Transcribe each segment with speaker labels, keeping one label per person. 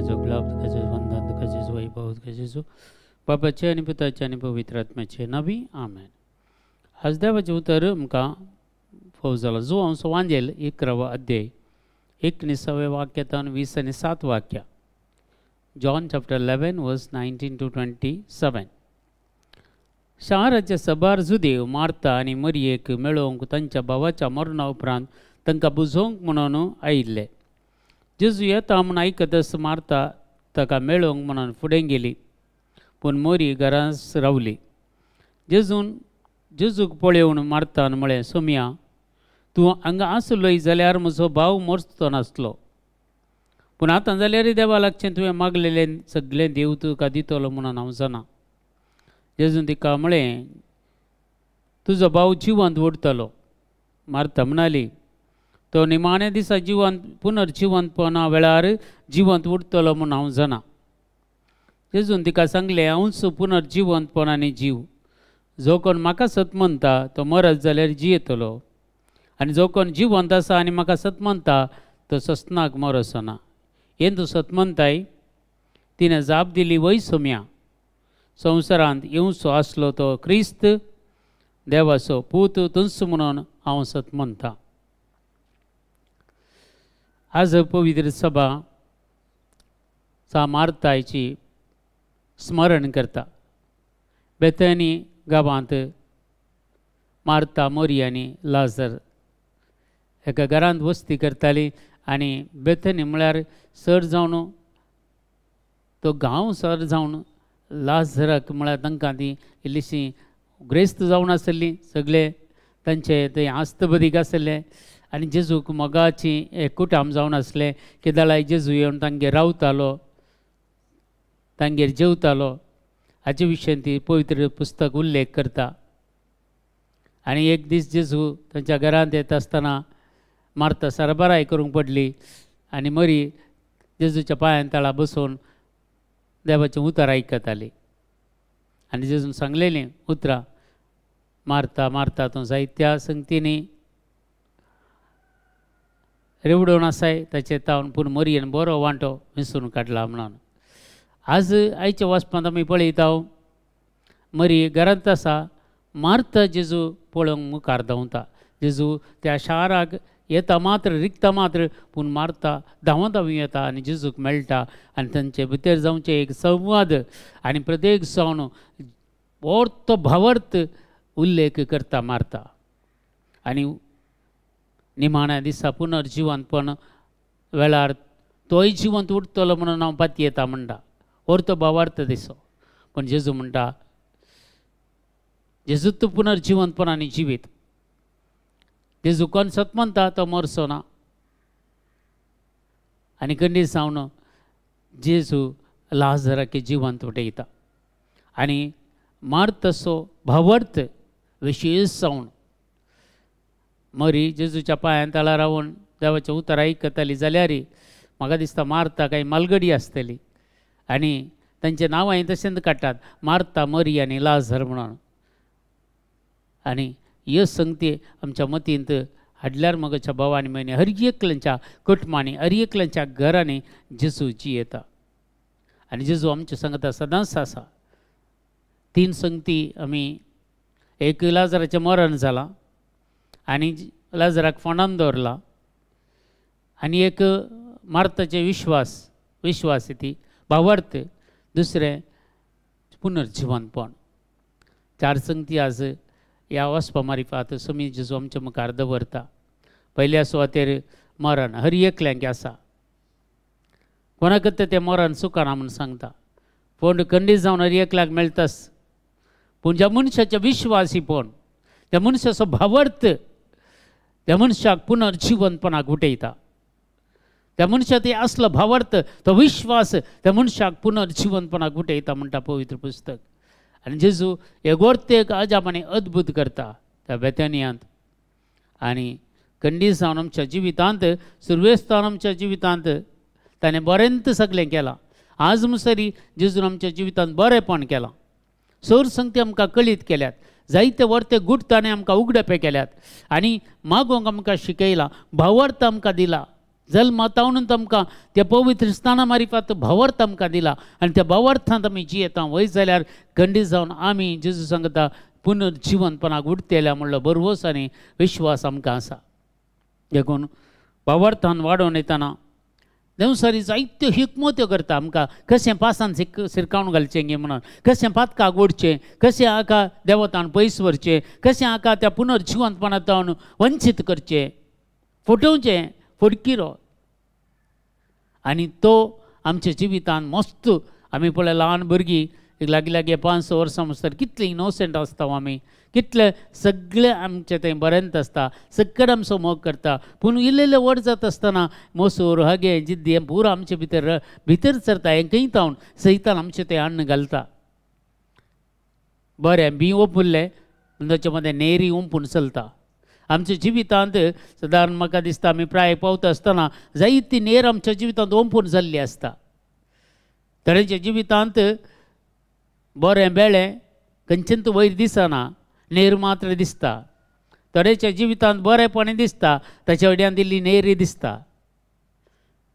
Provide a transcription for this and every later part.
Speaker 1: तुझं गुलाब तुझं वंदन तुझं वैभव तुझं बापाचे आणि पुताचे आणि पवित्र आत्म्याचे नबी आमेन. आज देवाचे उतर आमकां फोव जाला जो हांव वांजेल 11वा अध्याय 19व्या वाक्यातून 20 आनी 7 वाक्यां. जॉन चॅप्टर 11 वर्स 19 to 27. शाराच्या सबार जुदेव मार्ता आनी मरियेक मेळोवंक तांच्या भावाच्या मरणा उपरांत तांकां बुजोवंक म्हणून आयिल्ले. जेजू येता म्हूण आयकतच मार्ता ताका मेळोवंक म्हणून फुडें गेली, पूण मरी घरांत रावली. जेजूक पळोवन मार्तान म्हळें, सोम्या, तूं हांगा आसलोय जाल्यार म्हजो भाव मरचो नासलो. पूण आतां जाल्यार देवा लागचें तुवें मागलेलें सगळें देव तुका दितलो म्हणून हांव जाणा. जेजून तिका म्हळें, तुजो भाव जिवंत उरतलो. मार्ता म्हणाली, तो निमाण्या दिसा पुनर्जिवंतपणा वेळार जिवंत उरतलो म्हूण हांव जाणा. जेजून तिका सांगलें, हांवच पुनर्जिवंतपणाने जीव. जो कोण म्हाका सत म्हणटा तो मरत जाल्यार जियेतलो, आनी जो कोण जिवंत आसा आनी म्हाका सत म्हणटा तो ससनाक मरचो ना. हें तूं सत म्हणटाय? तिणें जाप दिली, वय सोम्या, संवसारांत येवचो आसलो तो क्रिस्त देवाचो पूत तुंच म्हणून हांव सत म्हणटा. आज पवित्र सभा मार्ताची स्मरण करता. बेथानी गांवांत मार्ता, मरी आनी लाजर एका घरांत वस्ती करताली. आनी बेथानी म्हळ्यार सर जावन तो गांव सर जावन लाजराक म्हळ्यार तांकां ती इल्लीशी ग्रेस्त जावन आसली. सगळे तांचे थंय आस्तबदीक आसले आनी जेजूक मोगाची एकूटाम जावन आसले. केदाळाय जेजू येवन तांगेर रावतालो, तांगेर जेवतालो. हाचे विशयी ती पवित्र पुस्तक उल्लेख करता. आनी एक दीस जेजू तांच्या घरांत येता आसतना मार्ता सरबराय करूंक पडली आनी मरी जेजूच्या पांयां तळा बसून देवाचें उतर आयकताली. आनी जेजून सांगलेलें उतरां, मार्ता मार्ता तूं जायत्या संगतींनी रेवडोवन आसाय ताचें तावन, पूण मरयेन बरो वांटो विसरून काडला म्हणून. आज आयच्या वाचपांत आमी पळयता मरी घरांत आसा, मार्ता जेजू पळोवंक मुखार धांवता. जेजू त्या शाराक येता मात्र, रिकता मात्र, पूण मार्ता धांवो धांवी येता आनी जेजूक मेळटा आनी तांचे भितर जावचें एक संवाद आनी प्रत्येक जावन अर्थ भावार्थ उल्लेख करता मार्ता. आनी निमाण्या दिसा पुनर्जिवंतपण वेळार तोय जिवंत उरतलो म्हणून हांव पाती येता म्हणटा. अर्थ भावार्थ दिसो. पण जेजू म्हणटा, जेजूत पुनर्जिवंतपणाने जिवीत. जेजू कोण सत म्हणटा तो मरचो ना. आनी खंडीत जावन जेजू लाजराक जिवंत उठयता. आनी मार्ताचो भावार्थ विशेश जावन मरी जेजूच्या पांयां तळा रावन देवाचें उतर आयकताली जाल्यार म्हाका दिसता मार्ता काही मालगडी आसतली. आनी तांचें नांवांय तशेंच काडटात, मार्ता, मरी आनी लाजर म्हणून. आनी ह्यो संगती आमच्या मतींत हाडल्यार मगच्या भावांनी म्हयने हर एकल्यांच्या कुटुंबांनी हर एकल्यांच्या घरांनी जेजू जियेता. आनी जेजू आमच्या सांगता सदांच आसा. 3 संगती आमी, एक लाजराचें मरण जालां आनी लाजराक फोंडान दवरला, आनी एक मार्ताचे विश्वास ती भावार्थ, दुसरें पुनर्जिवंतपण. 4 संगती आज ह्या वचपा मारिफात समी जेजू आमच्या मुखार दवरता. पयल्या सुवातेर मरण हर एकल्यांक आसा. कोणाक तें मरण सुखाना म्हूण सांगता, पूण खंडीत जावन हर एकल्याक मेळटाच. पूण ज्या मनशाचें विश्वासीपण, त्या मनशाचो भावार्थ त्या मनशाक पुनर्जिवंतपणाक उठयता. त्या मनशाक असलो भावार्थ, तो विश्वास त्या मनशाक पुनर्जिवंतपणाक उठयता म्हणटा पवित्र पुस्तक. आनी जेजू हे गोरतेक अजापांनी अद्भुत करता त्या बेथानियांत. आनी खंडीत जावन आमच्या जिवितांत, सुरवेस्तान आमच्या जिवितांत ताणें बरेंत सगळें केलां. आज मुसरी जेजून आमच्या जिवितांत बरेंपण केलां. सर संगती आमकां कळीत केल्यात, जायते वर्ते गुट ताणें आमकां उगडपे केल्यात आनी मागोवंक आमकां शिकयलां, भावार्थ आमकां दिला. जल्मातावन तुमकां त्या पवित्र स्थाना मारिफात भावर्थ आमकां दिला आनी त्या भावार्थांत आमी जियेता. वय जाल्यार खंडीत जावन आमी जेजू सांगता पुनर्जिवंतपणाक उठतेल्या म्हणलो भरवोस आनी विश्वास आमकां आसा. देखून भावार्थान वाडोवन येताना देवसारी जायत्यो हिकमत्यो करता आमकां कशें पासान सिरकावन घालचें गे म्हणून, कशें पातकाक ओडचें, कशें हाका देवतान पयस व्हरचें, कशें हाका त्या पुनर्जिवंतपणांतल्यान वंचीत करचें, फटोवचें फटकिरो. आनी तो आमच्या जिवितान मस्त आमी पळय ल्हान भुरगीं लागीं 5-6 वर्सां आसतना कितले इनोसंट आसता आमी, कितले सगळे आमचें तें बरेंत आसता, सगळे आमचो मोग करता. पूण इल्लें व्हड जाता आसतना मोसूर हगे जिद्दी हें पुरो आमचे भितर सरता. हें खंयतावन सैतान आमचें तें अन्न घालता. बरें बी ओंपुल्लें ताचे मदें नेरी ओंपून चलता. आमच्या जिवितांत सादारण म्हाका दिसता आमी प्राय पावता आसतना जायती नेर आमच्या जिवितांत ओंपून जाल्ली आसता. तरेच्या जिवितांत बरें बेळें खंयचेंच वयर दिसना, नेर मात्र दिसता. तरेच्या जिवितांत बरेंपणी दिसता, ताच्या वयल्यान दिल्ली नेरी दिसता.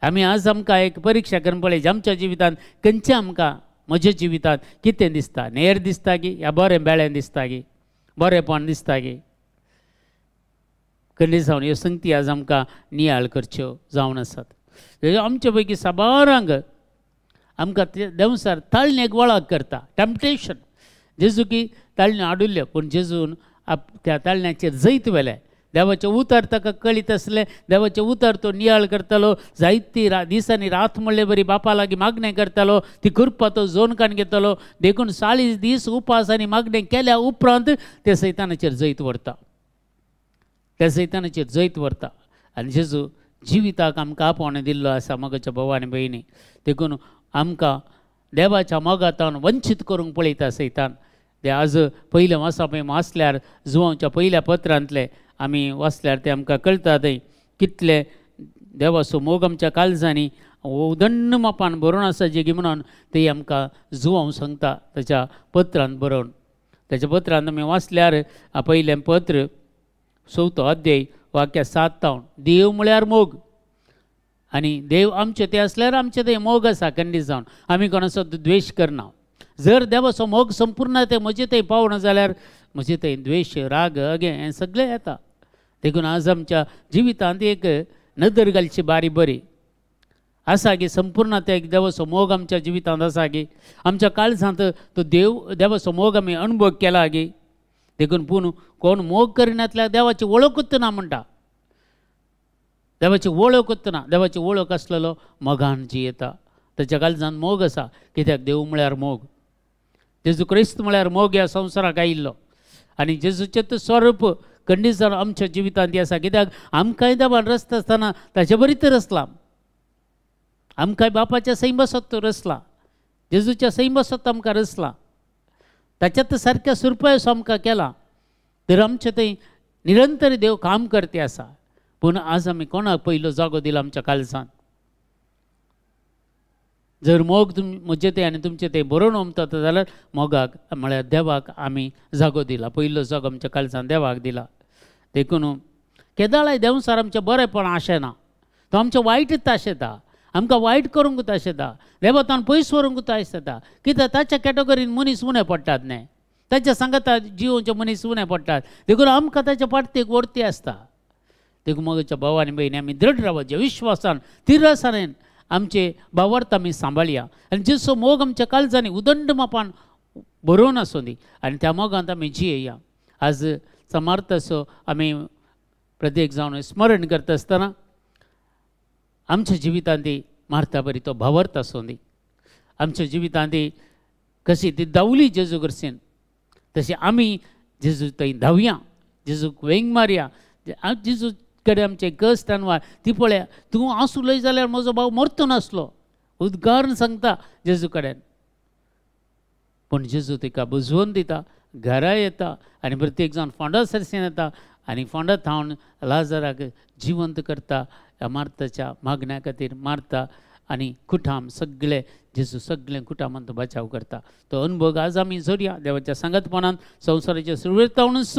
Speaker 1: आमी आज आमकां एक परिक्षा करून पळय आमच्या जिवितांत खंयचें आमकां म्हज्या जिवितांत कितें दिसता, नेर दिसता गी या बरें बेळें दिसता गी, बरेंपण दिसता गी. खंडीत जावन ह्यो संगती आज आमकां नियाळ करच्यो जावन आसात. आमचे पैकी साबारांक आमकां देवसार ताळणेक वळख करता, टॅम्पटेशन. जेजू की ताळण्यो आडुल्ल्यो पूण जेजून त्या ताळण्याचेर जैत वेलें. देवाचें उतर ताका कळीत आसलें, देवाचें उतर तो नियाळ करतालो. जायती दिसांनी रात म्हणले बरी बापा लागीं मागणें करतालो, ती करपा तो जोनकान घेतालो. देखून 40 दीस उपास आनी मागणें केल्या उपरांत ते सैतानाचेर जैत व्हरता, त्या सैतानाचेर जैत व्हरता. आनी जेजू जिविताक आमकां आपोवणें दिल्लो आसा मोगाच्या भाव आनी भयणी. देखून आमकां देवाच्या मोगातान वंचीत करूंक पळयता सैतान. ते आज पयलें वाचप वाचल्यार जुवांच्या पयल्या पत्रांतले आमी वाचल्यार ते आमकां कळटा थंय कितले देवाचो मोग आमच्या काळजांनी उदंड मापान बरोवन आसा जेगी म्हणून ते आमकां जुवांव सांगता ताच्या पत्रांत बरोवन. ताच्या पत्रांत आमी वाचल्यार पयलें पत्र 4 अध्याय वाक्य 7 देव म्हळ्यार मोग आनी देव आमचे ते असल्यार आमचे ते मोग आसा. खंडीत जावन आमी कोणाचो द्वेश करना. जर देवाचो मोग संपूर्ण ते म्हजे थंय पावना जाल्यार म्हजे थंय द्वेश राग अगे हें सगळें येता. देखून आज आमच्या जिवितांत एक नदर घालची बारी बरी आसा की संपूर्ण ते देवाचो मोग आमच्या जिवितांत आसा की आमच्या काळजांत तो देवाचो मोग आमी अणभव केला गे. देखून पूण कोण मोग करिनातल्यार देवाची वळखूच ना म्हणटा. देवाची वळखूच ना. देवाची वळख आसलेलो मोगान जियेता. ताच्या काळजांत मोग आसा कित्याक देव म्हळ्यार मोग. जेजू क्रिस्त म्हळ्यार मोग ह्या संवसाराक आयिल्लो आनी जेजूचें तो स्वरूप खंडीत जावन आमच्या जिवितांत आसा. कित्याक आमकांय देवान रस्त आसतना ताचे बरीच रसला. आमकांय बापाच्या सैम बसत तो रसला, जेजूच्या सैम बसत आमकां रसला. ताच्यात सारक्या सुरपयसो आमकां केला. तर आमचे थंय निरंतर देव काम करते आसा. पूण आज आमी कोणाक पयलो जागो दिला आमच्या काळजांत. जर मोग म्हजे ते आनी तुमचे ते बरोवन ओमतात जाल्यार मोगाक म्हळ्यार देवाक आमी जागो दिला. पयलो जागो आमच्या काळजांत देवाक दिला. देखून केदाळाय देवसार आमचें बरेंपण आशेना, तो आमचें वायटच आशेता. आमकां वायट करूंक आशेता, देवतान पयस व्हरूंक आशेता. कित्याक ताच्या कॅटेगरीन मनीस उणे पडटात न्हय, ताच्या सांगाता जिवोवचे मनीस उणे पडटात. देखून आमकां ताच्या पार्टेक वर्ती आसता. देखून मोगाच्या भावानी भयणी आमी दृढ रावचे विश्वासान तिरसाणेन आमचे भावार्थ आमी सांबाळया आनी जसो मोग आमच्या काळजांनी उदंड मापान बरोवन आसूं दी आनी त्या मोगांत आमी जियेया. आज समार्थ असो आमी प्रत्येक जावन स्मरण करता आसतना आमच्या जिवितांत मारता बरी तो भावार्थ आसूं दी. आमच्या जिवितांत कशी ती धांवली जेजू कडच्यान तशी आमी जेजू थंय धांवया, जेजूक वेंग मारया. जेजू कडेन आमचे कश्ट आणवा ती पळया. तूं आसूं लय जाल्यार म्हजो भाव मरतो नासलो उद्गारण सांगता जेजू कडेन. पूण जेजू तिका बुजवून दिता, घरा येता आनी प्रत्येक जावन फोंडा सरसेन येता आनी फोंडा थावन लाजाराक जिवंत करता. मार्ताच्या मागण्या खातीर मारता आनी कुटाम सगळे जेजू सगळे कुटामांत बचाव करता. तो अनुभव आज आमी जोडया देवाच्या सांगतपणान संवसाराच्या सुरवेर तावनूच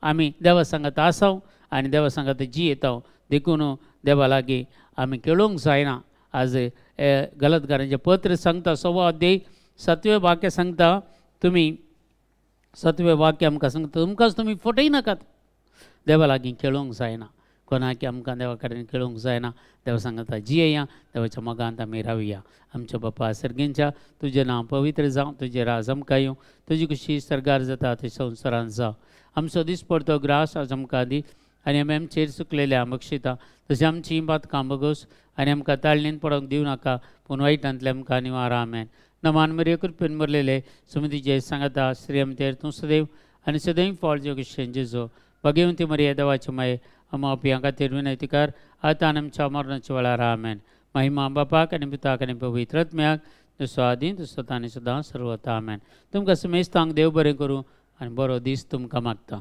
Speaker 1: आमी देवा सांगत आसाव आनी देवा सांगता जी येता देखून देवा लागीं आमी केळोवंक जायना. आज गलतकारांचें पत्र सांगता 6 अध्याय 7वें वाक्य सांगता तुमी 7वें वाक्य आमकां सांगता तुमकांच तुमी फटय नाकात. देवा लागीं केळोवंक जायना, कोणाक आमकां देवा कडेन केळोवंक जायना. देवा सांगता जियेया, देवाच्या मोगांत आमी रावया. आमच्या बापा सर्गेंच्या तुजें नांव पवित्र जावं, तुजें राज आमकां येवं, तुजी खुशी सरगार जाता ते संवसारांत जावं. आमचो दीस पडतो ग्रास आज आमकां दी आनी आमी आमचेर चुकलेल्या बक्षिता तशें आमची बातकां बगोस आनी आमकां ताळणेन पडोवंक दिवं नाका, पूण वायटांतले आमकां निवार. आमेन. नमान मरे कृपेन मरलेले सुमतीचे सांगता श्री आमचेर तूं सदैव आनी सदैव फळ जोगेशन जेजो भगवंती मरिया देवाचे माये आम पियां खातीर विनंतीकार आतां आनी आमच्या मरणाच्या वेळार. आमेन. महिमा बापाक आनी पिताक आनी पवित्र आत्म्याक जसो आदीं तसो आनी सदां सर्वता. आमेन. तुमकां समेस्तांक देव बरें करूं आनी बरो दीस तुमकां मागता.